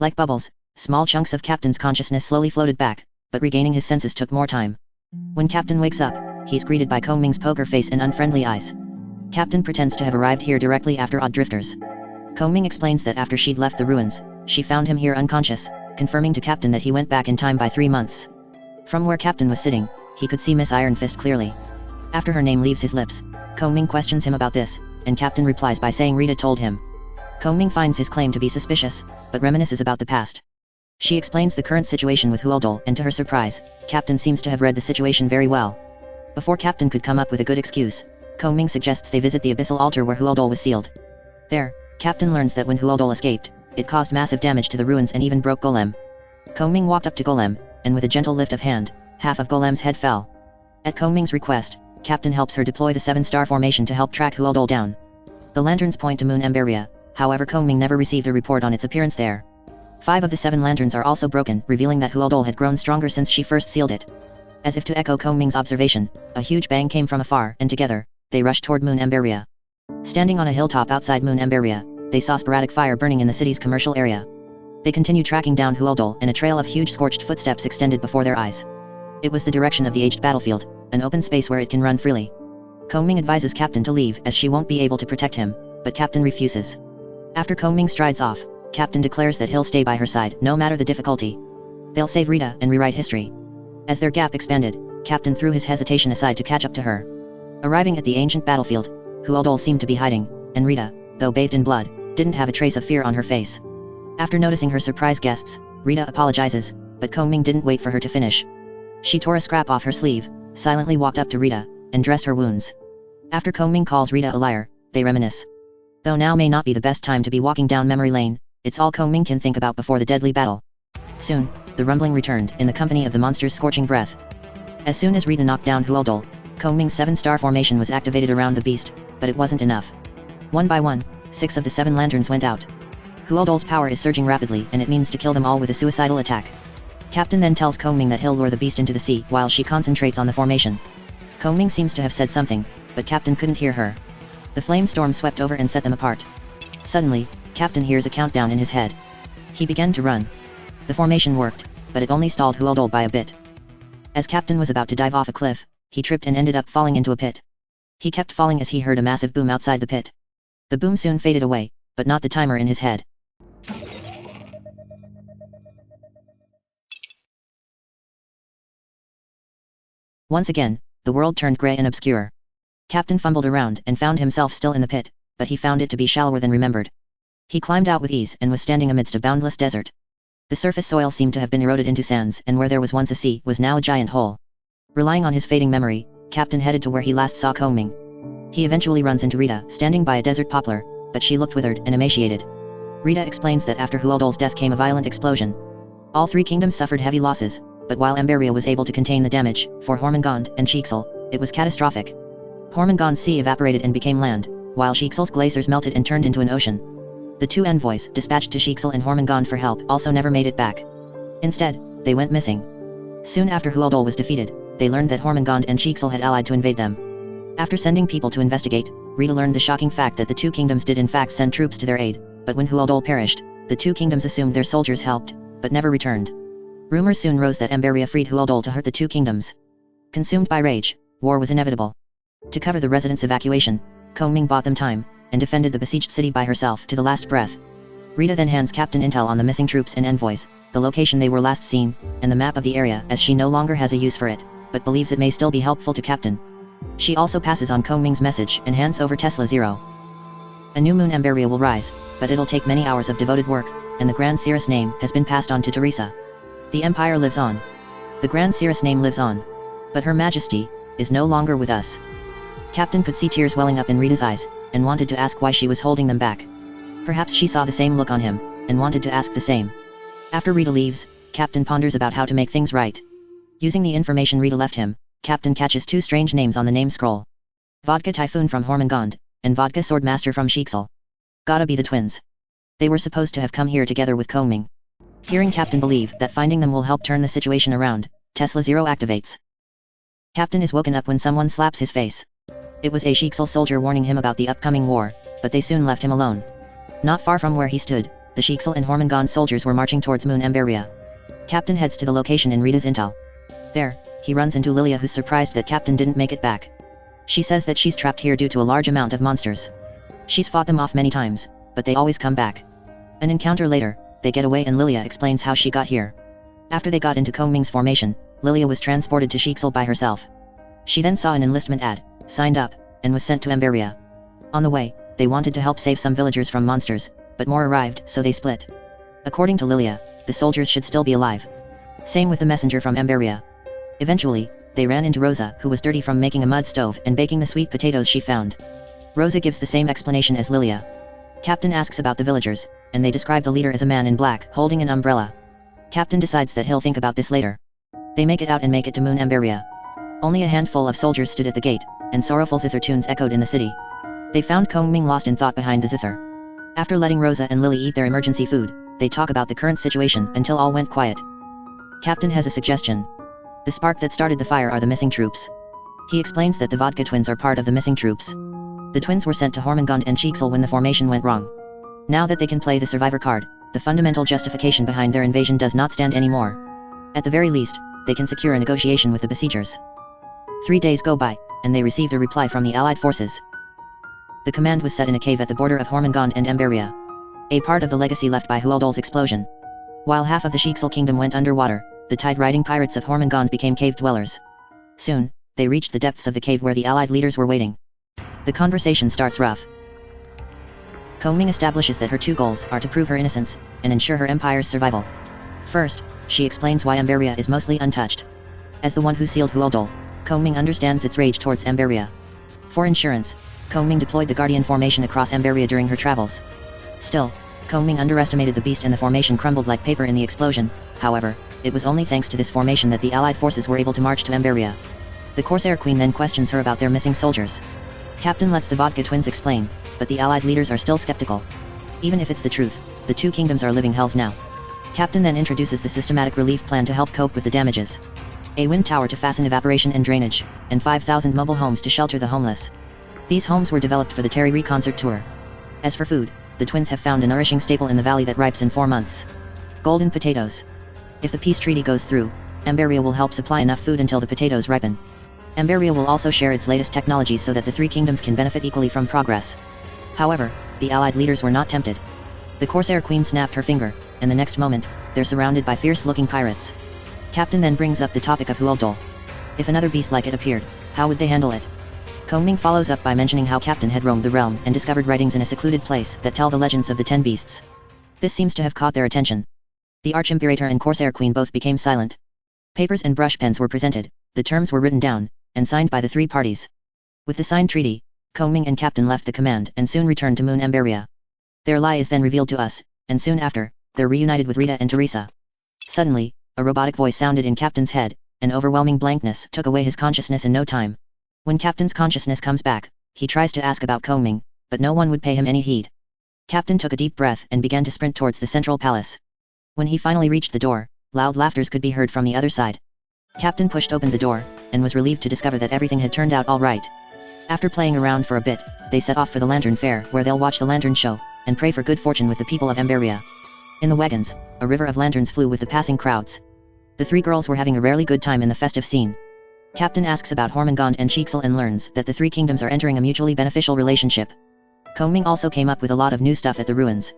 Like bubbles, small chunks of Captain's consciousness slowly floated back, but regaining his senses took more time. When Captain wakes up, he's greeted by Koh-Ming's poker face and unfriendly eyes. Captain pretends to have arrived here directly after odd drifters. Koh-Ming explains that after she'd left the ruins, she found him here unconscious, confirming to Captain that he went back in time by 3 months. From where Captain was sitting, he could see Miss Iron Fist clearly. After her name leaves his lips, Koh-Ming questions him about this, and Captain replies by saying Rita told him. Koh-Ming finds his claim to be suspicious, but reminisces about the past. She explains the current situation with Huoldol, and to her surprise, Captain seems to have read the situation very well. Before Captain could come up with a good excuse, Koh-Ming suggests they visit the abyssal altar where Huoldol was sealed. There, Captain learns that when Huoldol escaped, it caused massive damage to the ruins and even broke Golem. Koh-Ming walked up to Golem, and with a gentle lift of hand, half of Golem's head fell. At Koh-Ming's request, Captain helps her deploy the 7-star formation to help track Huoldol down. The lanterns point to Moon Emberia, however Koh-Ming never received a report on its appearance there. 5 of the 7 lanterns are also broken, revealing that Huoldol had grown stronger since she first sealed it. As if to echo Koh-Ming's observation, a huge bang came from afar, and together, they rushed toward Moon Emberia. Standing on a hilltop outside Moon Emberia, they saw sporadic fire burning in the city's commercial area. They continued tracking down Huoldol, and a trail of huge scorched footsteps extended before their eyes. It was the direction of the aged battlefield, an open space where it can run freely. Koh-Ming advises Captain to leave as she won't be able to protect him, but Captain refuses. After Koh-Ming strides off, Captain declares that he'll stay by her side, no matter the difficulty. They'll save Rita and rewrite history. As their gap expanded, Captain threw his hesitation aside to catch up to her. Arriving at the ancient battlefield, Huoldol seemed to be hiding, and Rita, though bathed in blood, didn't have a trace of fear on her face. After noticing her surprise guests, Rita apologizes, but Koh-Ming didn't wait for her to finish. She tore a scrap off her sleeve, silently walked up to Rita, and dressed her wounds. After Koh-Ming calls Rita a liar, they reminisce. Though now may not be the best time to be walking down memory lane, it's all Koh-Ming can think about before the deadly battle. Soon, the rumbling returned, in the company of the monster's scorching breath. As soon as Rita knocked down Huoldol, Koh-Ming's 7-star formation was activated around the beast, but it wasn't enough. One by one, 6 of the 7 lanterns went out. Huoldol's power is surging rapidly, and it means to kill them all with a suicidal attack. Captain then tells Koh-Ming that he'll lure the beast into the sea while she concentrates on the formation. Koh-Ming seems to have said something, but Captain couldn't hear her. The flame storm swept over and set them apart. Suddenly, Captain hears a countdown in his head. He began to run. The formation worked, but it only stalled Huoldol by a bit. As Captain was about to dive off a cliff, he tripped and ended up falling into a pit. He kept falling as he heard a massive boom outside the pit. The boom soon faded away, but not the timer in his head. Once again, the world turned grey and obscure. Captain fumbled around and found himself still in the pit, but he found it to be shallower than remembered. He climbed out with ease and was standing amidst a boundless desert. The surface soil seemed to have been eroded into sands, and where there was once a sea was now a giant hole. Relying on his fading memory, Captain headed to where he last saw Koh-Ming. He eventually runs into Rita, standing by a desert poplar, but she looked withered and emaciated. Rita explains that after Huoldol's death came a violent explosion. All 3 kingdoms suffered heavy losses, but while Emberia was able to contain the damage, for Hormungand and Shixel, it was catastrophic. Hormungand's sea evaporated and became land, while Shixel's glaciers melted and turned into an ocean. The 2 envoys, dispatched to Shixel and Hormungand for help, also never made it back. Instead, they went missing. Soon after Huoldol was defeated, they learned that Hormungand and Shixel had allied to invade them. After sending people to investigate, Rita learned the shocking fact that the 2 kingdoms did in fact send troops to their aid, but when Huoldol perished, the 2 kingdoms assumed their soldiers helped, but never returned. Rumors soon rose that Emberia freed Huoldol to hurt the 2 kingdoms. Consumed by rage, war was inevitable. To cover the residents' evacuation, Koh-Ming bought them time, and defended the besieged city by herself to the last breath. Rita then hands Captain intel on the missing troops and envoys, the location they were last seen, and the map of the area, as she no longer has a use for it, but believes it may still be helpful to Captain. She also passes on Koh-Ming's message and hands over Tesla Zero. A new moon Emberia will rise, but it'll take many hours of devoted work, and the Grand Seeress name has been passed on to Teresa. The Empire lives on. The Grand Seeress name lives on. But Her Majesty is no longer with us. Captain could see tears welling up in Rita's eyes, and wanted to ask why she was holding them back. Perhaps she saw the same look on him, and wanted to ask the same. After Rita leaves, Captain ponders about how to make things right. Using the information Rita left him, Captain catches 2 strange names on the name scroll. Vodka Typhoon from Hormungand, and Vodka Swordmaster from Shixel. Gotta be the twins. They were supposed to have come here together with Koh-Ming. Hearing Captain believe that finding them will help turn the situation around, Tesla Zero activates. Captain is woken up when someone slaps his face. It was a Shixel soldier warning him about the upcoming war, but they soon left him alone. Not far from where he stood, the Sheiksel and Hormungand soldiers were marching towards Moon Emberia. Captain heads to the location in Rita's intel. There, he runs into Lilia, who's surprised that Captain didn't make it back. She says that she's trapped here due to a large amount of monsters. She's fought them off many times, but they always come back. An encounter later, they get away and Lilia explains how she got here. After they got into Kongming's formation, Lilia was transported to Sheiksel by herself. She then saw an enlistment ad, signed up, and was sent to Emberia. On the way, they wanted to help save some villagers from monsters, but more arrived, so they split. According to Lilia, the soldiers should still be alive. Same with the messenger from Emberia. Eventually, they ran into Rosa, who was dirty from making a mud stove and baking the sweet potatoes she found. Rosa gives the same explanation as Lilia. Captain asks about the villagers, and they describe the leader as a man in black, holding an umbrella. Captain decides that he'll think about this later. They make it out and make it to Moon Emberia. Only a handful of soldiers stood at the gate, and sorrowful zither tunes echoed in the city. They found Kongming lost in thought behind the zither. After letting Rosa and Lily eat their emergency food, they talk about the current situation until all went quiet. Captain has a suggestion. The spark that started the fire are the missing troops. He explains that the Vodka twins are part of the missing troops. The twins were sent to Hormungand and Sheiksel when the formation went wrong. Now that they can play the survivor card, the fundamental justification behind their invasion does not stand anymore. At the very least, they can secure a negotiation with the besiegers. 3 days go by, and they received a reply from the allied forces. The command was set in a cave at the border of Hormungand and Emberia. A part of the legacy left by Hualdol's explosion. While half of the Sheiksel kingdom went underwater, the tide-riding pirates of Hormungand became cave dwellers. Soon, they reached the depths of the cave where the allied leaders were waiting. The conversation starts rough. Kongming establishes that her two goals are to prove her innocence, and ensure her empire's survival. First, she explains why Emberia is mostly untouched. As the one who sealed Hualdol, Kongming understands its rage towards Emberia. For insurance, Kongming deployed the Guardian formation across Emberia during her travels. Still, Kongming underestimated the beast and the formation crumbled like paper in the explosion. However, it was only thanks to this formation that the allied forces were able to march to Emberia. The Corsair Queen then questions her about their missing soldiers. Captain lets the Vodka twins explain, but the allied leaders are still skeptical. Even if it's the truth, the two kingdoms are living hells now. Captain then introduces the systematic relief plan to help cope with the damages. A wind tower to fasten evaporation and drainage, and 5,000 mobile homes to shelter the homeless. These homes were developed for the Terry concert tour. As for food, the twins have found a nourishing staple in the valley that ripes in 4 months. Golden potatoes. If the peace treaty goes through, Emberia will help supply enough food until the potatoes ripen. Emberia will also share its latest technologies so that the three kingdoms can benefit equally from progress. However, the allied leaders were not tempted. The Corsair Queen snapped her finger, and the next moment, they're surrounded by fierce-looking pirates. Captain then brings up the topic of Hualdol. If another beast like it appeared, how would they handle it? Kongming follows up by mentioning how Captain had roamed the realm and discovered writings in a secluded place that tell the legends of the 10 beasts. This seems to have caught their attention. The Archimperator and Corsair Queen both became silent. Papers and brush pens were presented, the terms were written down, and signed by the three parties. With the signed treaty, Kongming and Captain left the command and soon returned to Moon Emberia. Their lie is then revealed to us, and soon after, they're reunited with Rita and Teresa. Suddenly, a robotic voice sounded in Captain's head, an overwhelming blankness took away his consciousness in no time. When Captain's consciousness comes back, he tries to ask about Kongming, but no one would pay him any heed. Captain took a deep breath and began to sprint towards the central palace. When he finally reached the door, loud laughters could be heard from the other side. Captain pushed open the door, and was relieved to discover that everything had turned out all right. After playing around for a bit, they set off for the Lantern Fair where they'll watch the lantern show, and pray for good fortune with the people of Emberia. In the wagons, a river of lanterns flew with the passing crowds. The three girls were having a rarely good time in the festive scene. Captain asks about Hormungand and Sheiksel and learns that the three kingdoms are entering a mutually beneficial relationship. Kongming also came up with a lot of new stuff at the ruins.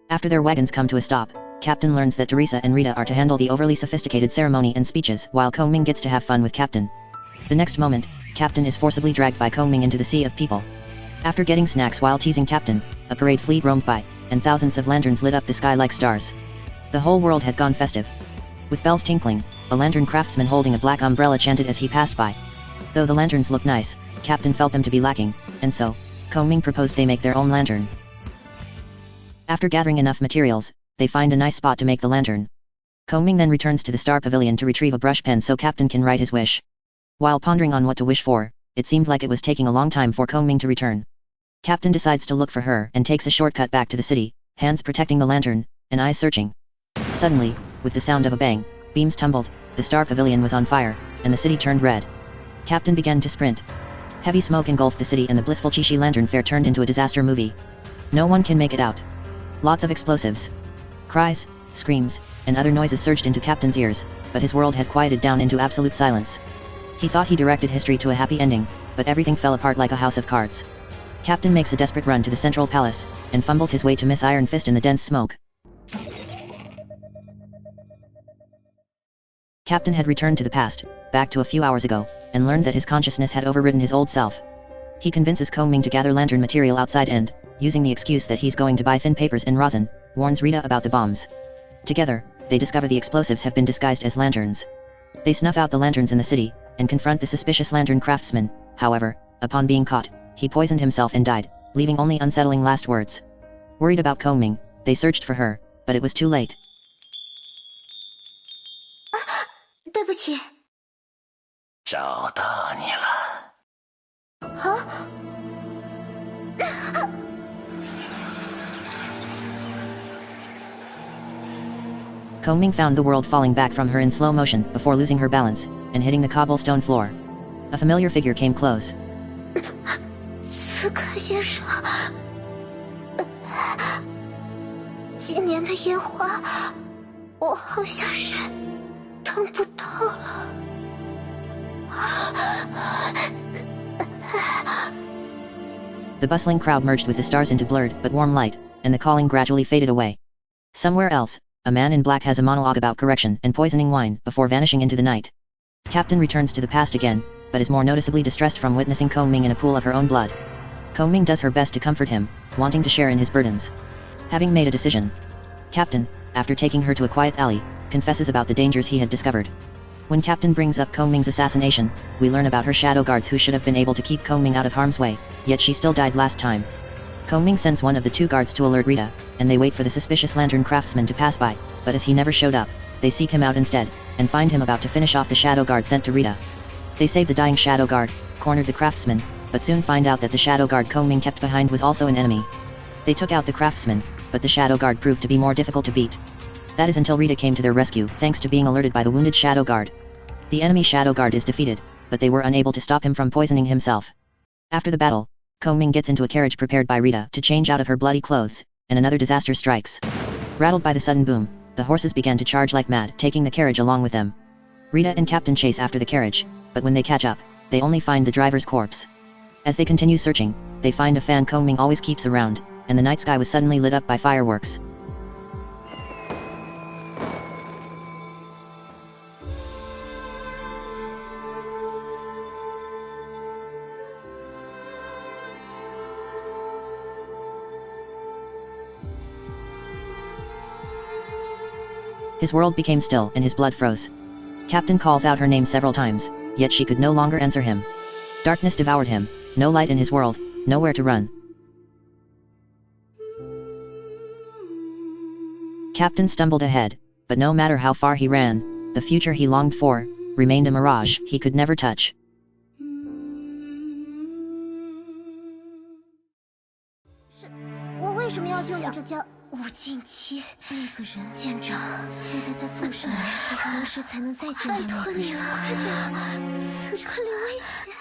After their wagons come to a stop, Captain learns that Teresa and Rita are to handle the overly sophisticated ceremony and speeches while Kongming gets to have fun with Captain. The next moment, Captain is forcibly dragged by Kongming into the sea of people. After getting snacks while teasing Captain, a parade fleet roamed by, and thousands of lanterns lit up the sky like stars. The whole world had gone festive. With bells tinkling, a lantern craftsman holding a black umbrella chanted as he passed by. Though the lanterns looked nice, Captain felt them to be lacking, and so, Kongming proposed they make their own lantern. After gathering enough materials, they find a nice spot to make the lantern. Kongming then returns to the Star Pavilion to retrieve a brush pen so Captain can write his wish. While pondering on what to wish for, it seemed like it was taking a long time for Kongming to return. Captain decides to look for her and takes a shortcut back to the city, hands protecting the lantern, and eyes searching. Suddenly, with the sound of a bang, beams tumbled, the Star Pavilion was on fire, and the city turned red. Captain began to sprint. Heavy smoke engulfed the city and the blissful Chishi Lantern Fair turned into a disaster movie. No one can make it out. Lots of explosives, Cries, screams, and other noises surged into Captain's ears, but his world had quieted down into absolute silence. He thought he directed history to a happy ending, but everything fell apart like a house of cards. Captain makes a desperate run to the central palace, and fumbles his way to miss Iron Fist in the dense smoke. Captain had returned to the past, back to a few hours ago, and learned that his consciousness had overridden his old self. He convinces Ming to gather lantern material outside and, using the excuse that he's going to buy thin papers and rosin, warns Rita about the bombs. Together, they discover the explosives have been disguised as lanterns. They snuff out the lanterns in the city, and confront the suspicious lantern craftsman. However, upon being caught, he poisoned himself and died, leaving only unsettling last words. Worried about Ming, they searched for her, but it was too late. 对不起。找到你了。啊！ Ming found the world falling back from her in slow motion before losing her balance, and hitting the cobblestone floor. A familiar figure came close. 刺客先生，今年的烟花，我好像是等不到了。The bustling crowd merged with the stars into blurred but warm light, and the calling gradually faded away. Somewhere else, a man in black has a monologue about correction and poisoning wine before vanishing into the night. Captain returns to the past again, but is more noticeably distressed from witnessing Ming in a pool of her own blood. Ming does her best to comfort him, wanting to share in his burdens. Having made a decision, Captain, after taking her to a quiet alley, confesses about the dangers he had discovered. When Captain brings up Ming's assassination, we learn about her shadow guards who should have been able to keep Ming out of harm's way, yet she still died last time. Ming sends one of the two guards to alert Rita, and they wait for the suspicious lantern craftsman to pass by, but as he never showed up, they seek him out instead, and find him about to finish off the shadow guard sent to Rita. They save the dying shadow guard, cornered the craftsman, but soon find out that the shadow guard Ming kept behind was also an enemy. They took out the craftsman, but the shadow guard proved to be more difficult to beat. That is until Rita came to their rescue thanks to being alerted by the wounded shadow guard. The enemy shadow guard is defeated, but they were unable to stop him from poisoning himself. After the battle, Ming gets into a carriage prepared by Rita to change out of her bloody clothes, and another disaster strikes. Rattled by the sudden boom, the horses began to charge like mad, taking the carriage along with them. Rita and Captain chase after the carriage, but when they catch up, they only find the driver's corpse. As they continue searching, they find a fan Ming always keeps around, and the night sky was suddenly lit up by fireworks. His world became still and his blood froze. Captain calls out her name several times, yet she could no longer answer him. Darkness devoured him, no light in his world, nowhere to run. Captain stumbled ahead, but no matter how far he ran, the future he longed for remained a mirage he could never touch. 我为什么要救你这家无尽期？那个人舰长现在在做什么？何时才能再见到那个人？拜托你了，快走！此刻有危险。